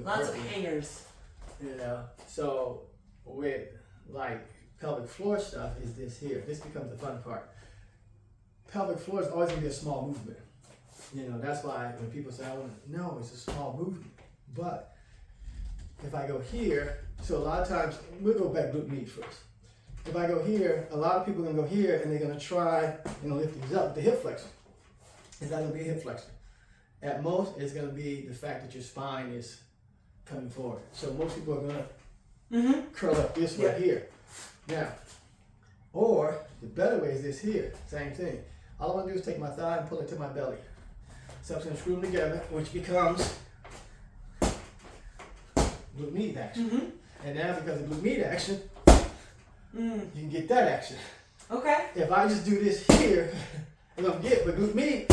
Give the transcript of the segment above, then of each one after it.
Lots of hangers. You know, so with like pelvic floor stuff is this here. This becomes the fun part. Pelvic floor is always gonna be a small movement. You know, that's why when people say, no, it's a small movement. But if I go here, so a lot of times, we'll go back glute med first. If I go here, a lot of people are gonna go here and they're gonna try and lift these up with the hip flexor. It's not gonna be a hip flexor. At most, it's gonna be the fact that your spine is coming forward. So most people are gonna curl up this way here. Now, or the better way is this here, same thing. All I want to do is take my thigh and pull it to my belly. So I'm going to screw them together, which becomes glute med action. And now because of glute med action, you can get that action. Okay. If I just do this here, I don't get, but glute med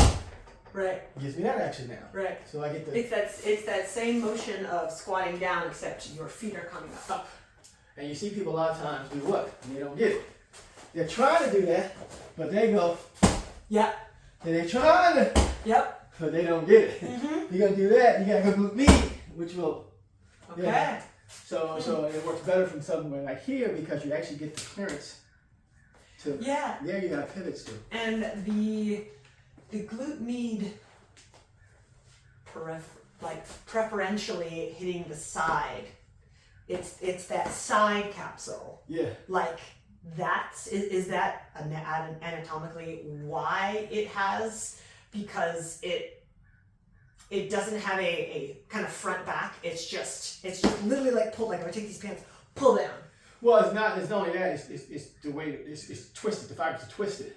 gives me that action now. Right. So I get the... It's that same motion of squatting down, except your feet are coming up. And you see people a lot of times do what? And they don't get it. They're trying to do that, but they go... Yeah. And they're trying to... Yep. But they don't get it. You're going to do that, you got to go glute med, which will... Okay. Yeah. So it works better from somewhere like here because you actually get the clearance to... Yeah. There you got pivots to. And the glute med, preferentially hitting the side. It's that side capsule. Yeah. Like is that anatomically why it has? Because it doesn't have a kind of front back. It's just literally like pull. Like if I take these pants, pull down. Well, it's not only that. It's the way it's twisted. The fibers are twisted,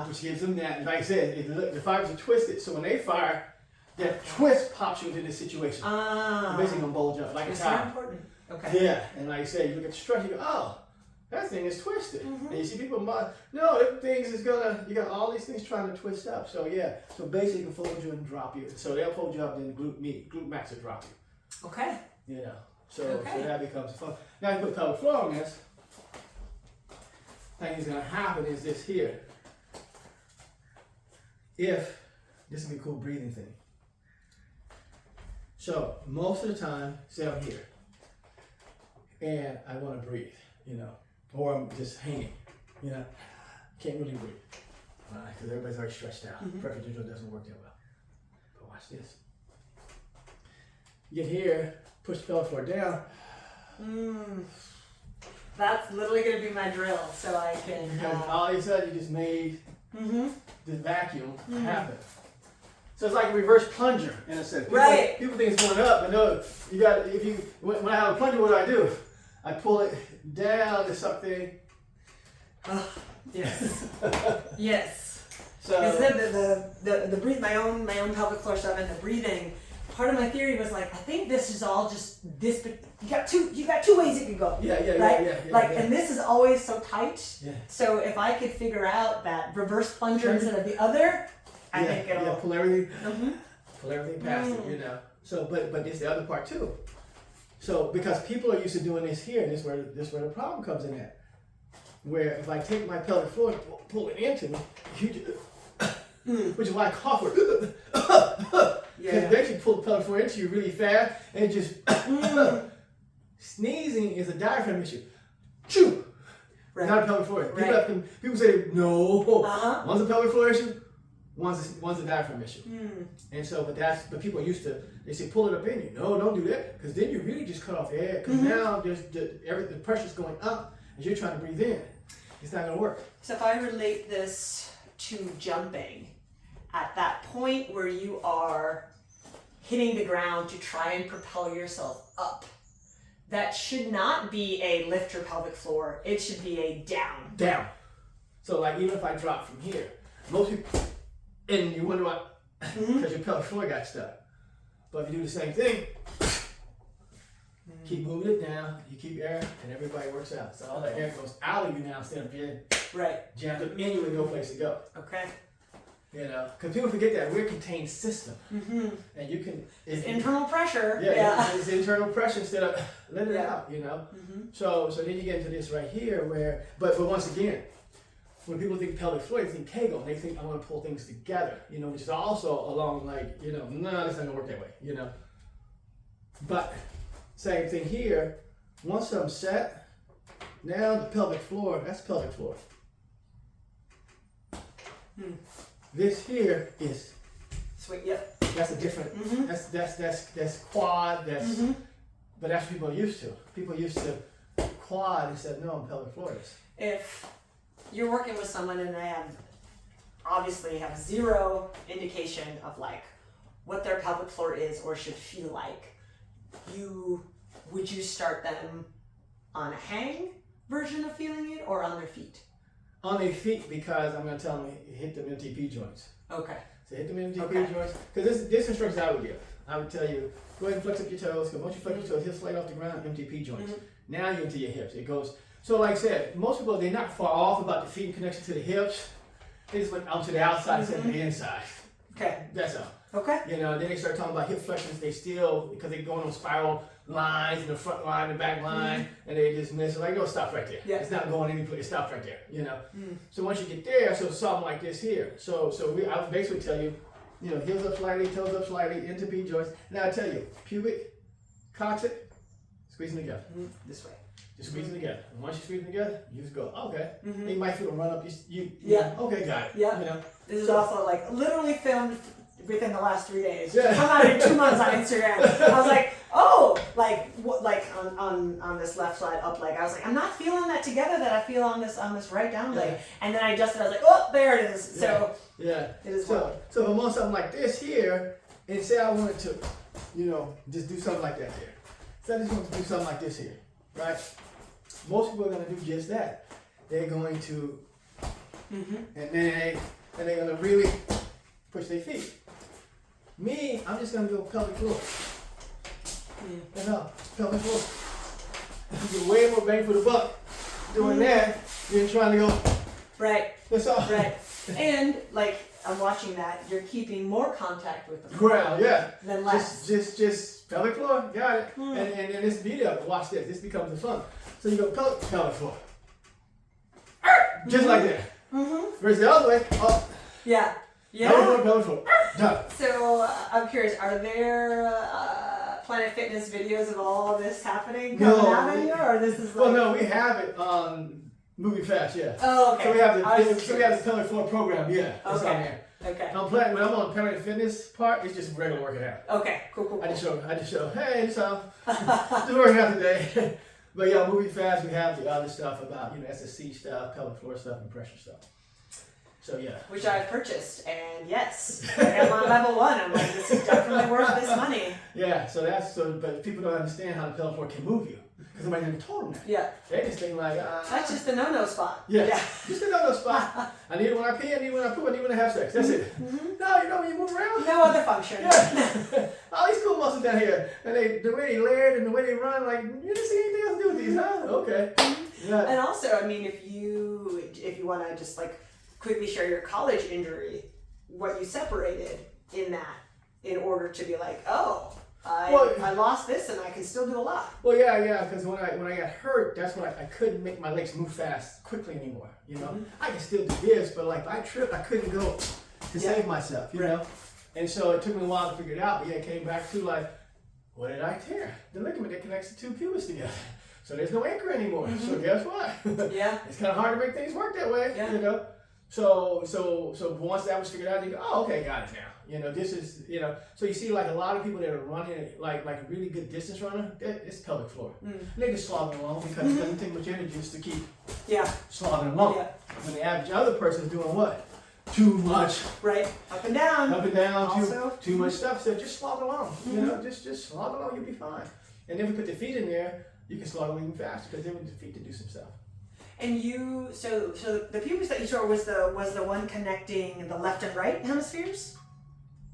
which gives them that. Like I said, the fibers are twisted. So when they fire, that twist pops you into this situation. You're basically gonna bulge up like a towel. Very important. Okay. Yeah, and like I said, you look at the structure, you go, oh, that thing is twisted. And you see people, no, that things is gonna, you got all these things trying to twist up. So yeah, so basically it can fold you and drop you. So they'll fold you up, then glute max will drop you. Okay. You know, so that becomes fun. Now you put pelvic floor on this, thing is gonna happen is this here. If, this will be a cool breathing thing. So most of the time, say I'm here. And I want to breathe, you know, or I'm just hanging, you know, can't really breathe, because everybody's already stretched out. Perfect neutral doesn't work that well. But watch this. You get here, push the pelvic floor down. That's literally going to be my drill, so I can. All of a sudden, you just made the vacuum happen. So it's like a reverse plunger in a sense. People think it's going up, but no, you got. When I have a plunger, what do? I pull it down to something. Yes. Yes. So the breathe, my own pelvic floor stuff and the breathing. Part of my theory was like, I think this is all just this. But you got two ways it could go. Yeah. And this is always so tight. Yeah. So if I could figure out that reverse plunger instead of the other, I think it'll pull everything. Pull everything past it, you know. So, but it's the other part too. So, because people are used to doing this here, and this is where the problem comes in at. Where if I take my pelvic floor and pull it into me, which is why I cough for it. Because basically pull the pelvic floor into you really fast, and just sneezing is a diaphragm issue. Choo! Right. Not a pelvic floor issue. People say, no, one's a pelvic floor issue, one's a diaphragm issue. And so, but people are used to, they say pull it up in you. No, don't do that, because then you really just cut off the air, because now the pressure's going up as you're trying to breathe in. It's not going to work. So if I relate this to jumping, at that point where you are hitting the ground to try and propel yourself up, that should not be a lift your pelvic floor. It should be a down. Down. So like even if I drop from here, most people, and you wonder why, because your pelvic floor got stuck. But if you do the same thing, keep moving it down, you keep air, and everybody works out. So all that air goes out of you now instead of being jammed up in you with no place to go. Okay. You know, because people forget that we're a contained system, and you can. It's internal pressure. It's internal pressure instead of letting it out. You know. So then you get into this right here where, but once again, when people think pelvic floor, they think Kegel. They think I want to pull things together. You know, which is also along like no, that's not gonna work that way. You know. But same thing here. Once I'm set, now the pelvic floor, that's pelvic floor. This here is Sweet. Yep. that's a different that's quad, that's but that's what people are used to. People are used to quad instead of pelvic floors. If you're working with someone and they obviously have zero indication of like what their pelvic floor is or should feel like, would you start them on a hang version of feeling it or on their feet? On their feet, because I'm going to tell them hit them MTP joints. Okay. So hit them MTP joints. Because this instructions I would give. I would tell you, go ahead and flex up your toes. Because once you flex your toes, hips flat off the ground, MTP joints. Now you're into your hips. It goes. So like I said, most people, they're not far off about the feet in connection to the hips. They just went out to the outside instead of the inside. Okay. That's all. Okay. You know, then they start talking about hip flexions. They still, because they're going on spiral lines in the front line, the back line, and they just miss. Like, no, stop right there. Yeah. It's not going any place. It stops right there. You know. So once you get there, so something like this here. So I would basically tell you, you know, heels up slightly, toes up slightly, into P joints. Now I tell you, pubic, coccyx, squeeze them together. This way. Just squeeze them together. And once you squeeze them together, you just go, okay. You might feel a run up. You okay, got it. Yeah. You know. This is also like literally filmed within the last 3 days. Yeah. Come out in 2 months on Instagram. I was like, oh, like what, like on this left side up leg. I was like, I'm not feeling that together that I feel on this right down leg. And then I adjusted. I was like, oh, there it is. So it is. So if I want something like this here, and say I wanted to, you know, just do something like that there. So I just want to do something like this here, right? Most people are going to do just that. They're going to, and they're going to really push their feet. Me, I'm just going to go pelvic floor. That's all, pelvic floor. You get way more bang for the buck doing that than trying to go. Right. That's all. Right. And like I'm watching that, you're keeping more contact with the ground, than less. Just pelvic floor, got it. And then this video, watch this. This becomes the fun. So you go pelvic floor, just like that. Versus the other way, up. Yeah. Pelvic floor, done. So I'm curious, are there Planet Fitness videos of all this happening No. coming out anywhere, or this is like? Well, no, we have it on Moving Fast, yeah. Oh, okay. So we have the pelvic floor program, yeah. It's on there. Okay. When I'm on Planet Fitness part, it's just regular working out. Okay. Cool. I just show. Hey, so just working out today. But yeah, Moving Fast, we have the other stuff about, you know, SSC stuff, pelvic floor stuff, and pressure stuff. So yeah. Which I've purchased, and yes, I'm on level 1. I'm like, this is definitely worth this money. Yeah, but people don't understand how the pelvic floor can move you. Because nobody never told them that. Yeah. They just think like, that's just the no-no spot. Yeah. Just a no-no spot. I need it when I pee, I need it when I poop, I need it when I have sex. That's it. No, you know when you move around? No other function. Yeah. All these cool muscles down here. And the way they layered and the way they run, like, you didn't see anything else to do with these, huh? Okay. Yeah. And also, I mean, if you want to just like quickly share your college injury, what you separated in that, in order to be like, oh, I lost this and I can still do a lot. Well, yeah, because when I got hurt, that's when I couldn't make my legs move fast quickly anymore. You know, I can still do this, but like if I tripped, I couldn't go to save myself. You know, and so it took me a while to figure it out. But yeah, it came back to like, what did I tear? The ligament that connects the two pubis together. So there's no anchor anymore. So guess what? It's kind of hard to make things work that way. You know. So once that was figured out, you go, oh, okay, got it now. You know, this is, you know, so you see like a lot of people that are running like a really good distance runner, it's pelvic floor. And they just slogging along because it doesn't take much energy just to keep slogging along. When the average other person is doing what? Too much. Right. Up and down. Also. Too much stuff. So just slog along. You know, just slog along, you'll be fine. And then we put the feet in there, you can slog along even faster because then we need the feet to do some stuff. And so the pubis that you saw was the one connecting the left and right hemispheres?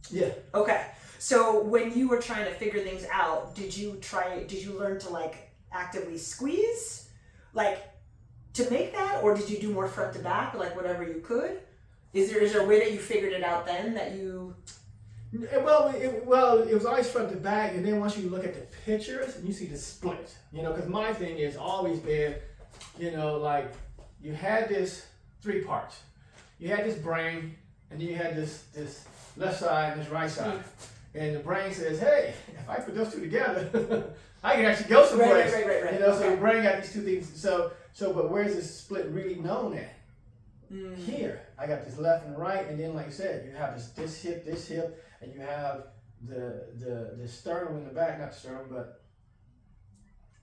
Yeah. Okay. So when you were trying to figure things out, did you learn to like actively squeeze, like to make that, or did you do more front to back, like whatever you could? Is there a way that you figured it out then that you? Well, it was always front to back, and then once you look at the pictures and you see the split, you know, because my thing has always been, you know, like you had this 3 parts. You had this brain, and then you had this left side and this right side. And the brain says, hey, if I put those two together, I can actually go someplace. Right. You know, Okay. so the brain got these two things. So but where's this split really known at? Here. I got this left and right, and then like you said, you have this hip, and you have the sternum in the back, not the sternum, but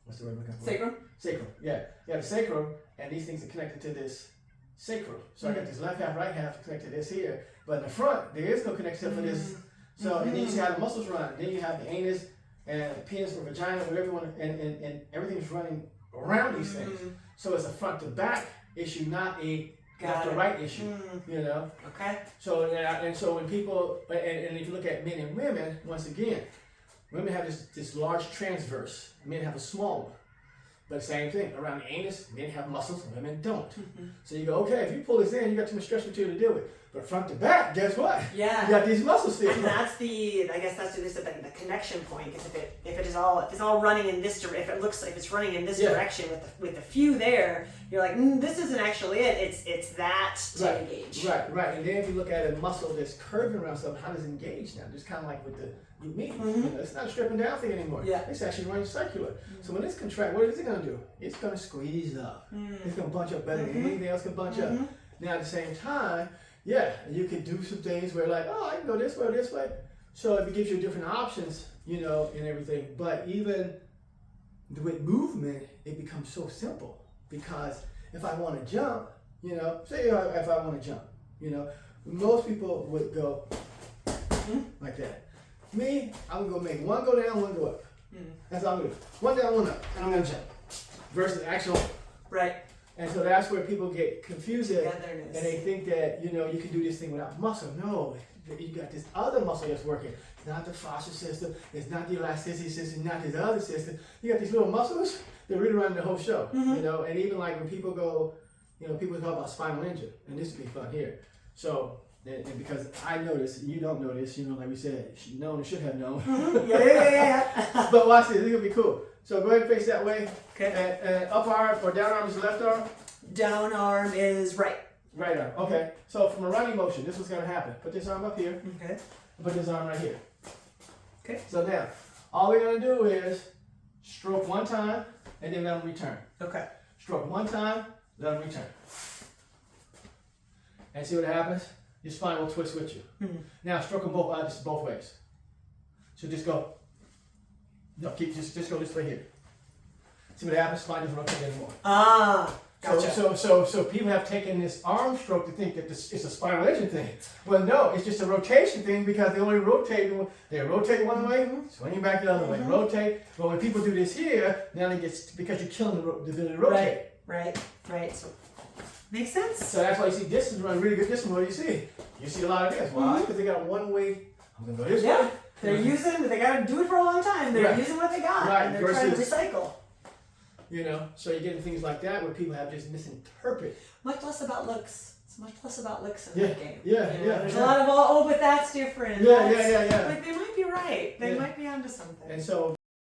what's the word I'm looking for? Sacrum? Sacrum, yeah. You have the sacrum, and these things are connected to this sacrum. So I got this left half, right half connected to this here. But in the front, there is no connection for this. So, and then you see how the muscles run. Then you have the anus and penis or vagina, whatever you want, and everything's running around these things. So it's a front to back issue, not a left to right issue. You know? Okay. So, and so when people, and if you look at men and women, once again, women have this large transverse, men have a small one. But same thing, around the anus, men have muscles, women don't. So you go, okay, if you pull this in, you got too much stretch material to deal with. But front to back, guess what? Yeah. You got these muscles still. And that's the connection point. Because if it's all running in this direction, if it looks like it's running in this direction with the few there, you're like, this isn't actually it. It's that to engage. Right. And then if you look at a muscle that's curving around something, how does it engage now? Just kind of like with the meat. You know, it's not a stripping down thing anymore. Yeah. It's actually running circular. So when it's contract, what is it going to do? It's going to squeeze up. It's going to bunch up better than anything else can bunch up. Now at the same time, you can do some things where like, oh, I can go this way or this way. So it gives you different options, you know, and everything. But even with movement, it becomes so simple because if I want to jump, you know, say if I want to jump, you know, most people would go like that. Me, I'm going to make one go down, one go up. That's all I'm going to do. One down, one up, and I'm going to jump. Versus actual. Right. And so that's where people get confused and Togetherness. they think that, you know, you can do this thing without muscle. No, you got this other muscle that's working. It's not the fascia system. It's not the elasticity system. Not this other system. You got these little muscles that really run the whole show. You know, and even like when people go, you know, people talk about spinal injury, and this would be fun here. So, and because I know this, you don't know this, you know, like we said, known and should have known. Yeah. But watch this, it's gonna be cool. So go ahead and face that way. Okay. And up arm or down arm is left arm. Down arm is right. Right arm. Okay. So from a running motion, this is what's gonna happen. Put this arm up here. Okay. Put this arm right here. Okay. So now, all we're gonna do is stroke one time and then let them return. Okay. Stroke one time, let them return. And see what happens? Your spine will twist with you. Now stroke them both ways. So just go. No, just go this way here. See what happens? Spine doesn't rotate anymore. Gotcha. So people have taken this arm stroke to think that it's a spinal injury thing. Well, no, it's just a rotation thing because they only rotate. They rotate one way, swing back the other way, rotate. But when people do this here, now it gets because you're killing the ability to rotate. Right. So makes sense. So that's why you see distance run really good distance. What do you see? You see a lot of this. Why? Because they got one way. I'm gonna go this way. They gotta do it for a long time. They're using what they got. Right. And they're trying to recycle. You know, so you're getting things like that where people have just misinterpreted. Much less about looks. It's much less about looks in that game. Yeah. There's a lot of, but that's different. Yeah. Like they might be right. They might be onto something. And so